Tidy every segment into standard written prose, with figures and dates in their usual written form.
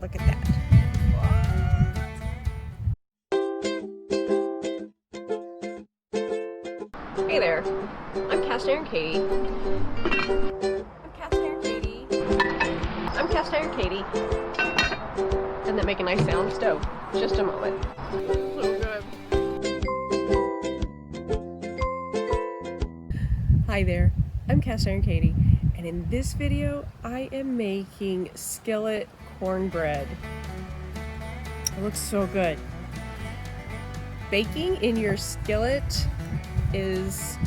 Look at that. Hey there, I'm Cast Iron Katie. Doesn't that make a nice sound? Stove. Just a moment. So good. Hi there, I'm Cast Iron Katie, and in this video I am making skillet cornbread. It looks so good. Baking in your skillet is,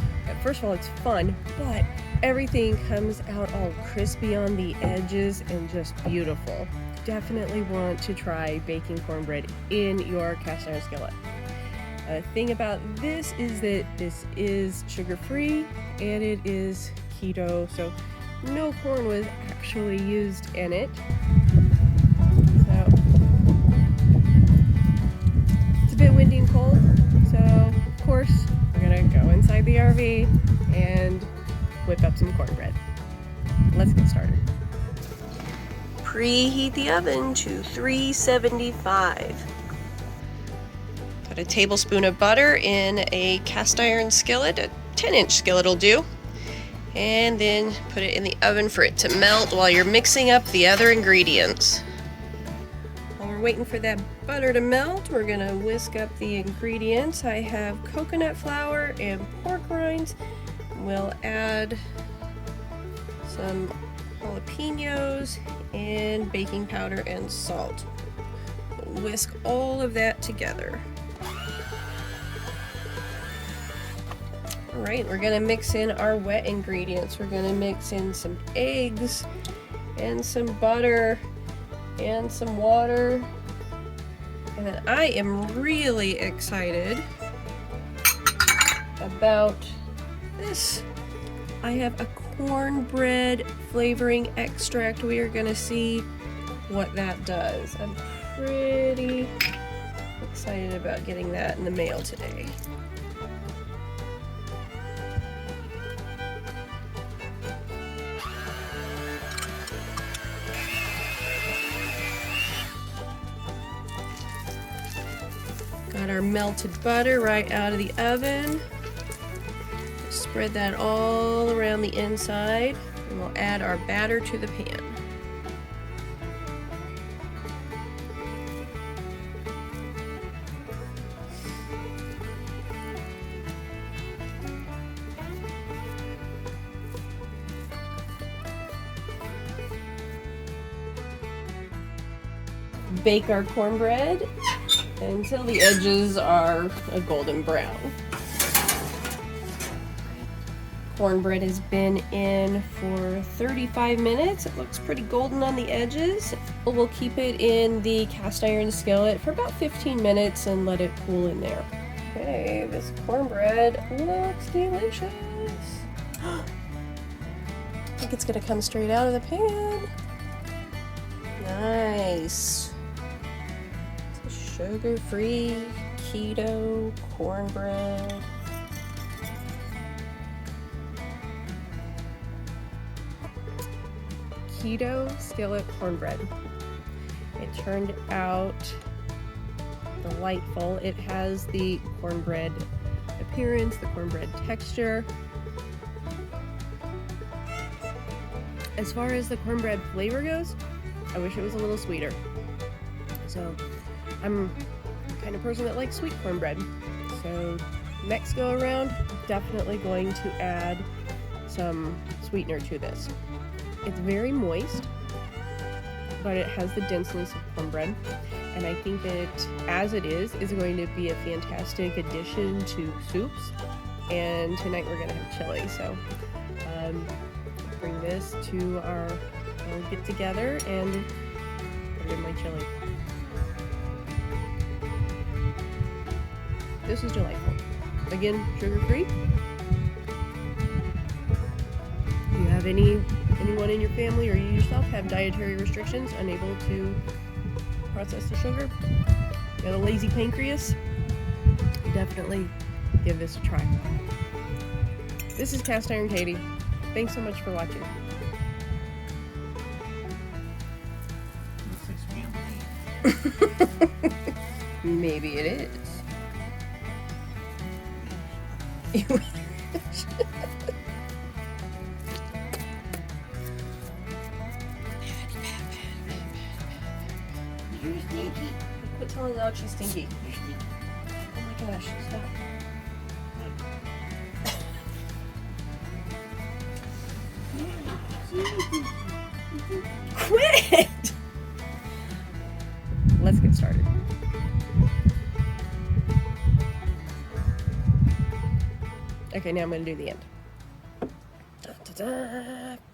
first of all, it's fun, but everything comes out all crispy on the edges and just beautiful. Definitely want to try baking cornbread in your cast iron skillet. The thing about this is that this is sugar-free and it is keto, so no corn was actually used in it. So it's a bit windy and cold, so of course we're gonna go inside the RV and whip up some cornbread. Let's get started. Preheat the oven to 375. Put a tablespoon of butter in a cast iron skillet. A 10-inch skillet will do. And then put it in the oven for it to melt while you're mixing up the other ingredients. While we're waiting for that butter to melt, we're gonna whisk up the ingredients. I have coconut flour and pork rinds. We'll add some jalapenos and baking powder and salt. Whisk all of that together. Alright, we're going to mix in our wet ingredients. We're going to mix in some eggs and some butter and some water. And then I am really excited about this. I have a cornbread flavoring extract. We are going to see what that does. I'm pretty excited about getting that in the mail today. Got our melted butter right out of the oven. Spread that all around the inside, and we'll add our batter to the pan. Bake our cornbread until the edges are a golden brown. Cornbread has been in for 35 minutes. It looks pretty golden on the edges. We'll keep it in the cast iron skillet for about 15 minutes and let it cool in there. Okay, this cornbread looks delicious. I think it's gonna come straight out of the pan. Nice. Sugar-free keto cornbread. Keto Skillet Cornbread. It turned out delightful. It has the cornbread appearance, the cornbread texture. As far as the cornbread flavor goes, I wish it was a little sweeter. So I'm the kind of person that likes sweet cornbread. So next go around, definitely going to add some sweetener to this. It's very moist, but it has the denseness of cornbread, and I think that as it is going to be a fantastic addition to soups. And tonight we're gonna have chili, so bring this to our get together and put it in my chili. This is delightful. Again, sugar-free. Do you have anyone in your family or you yourself have dietary restrictions, unable to process the sugar? You got a lazy pancreas? Definitely give this a try. This is Cast Iron Katie. Thanks so much for watching. Maybe it is. You wish. You're stinky. Quit telling Alex she's stinky. You're stinky. Oh my gosh, stop. Quit! Let's get started. Okay, now I'm going to do the end. Da, da, da.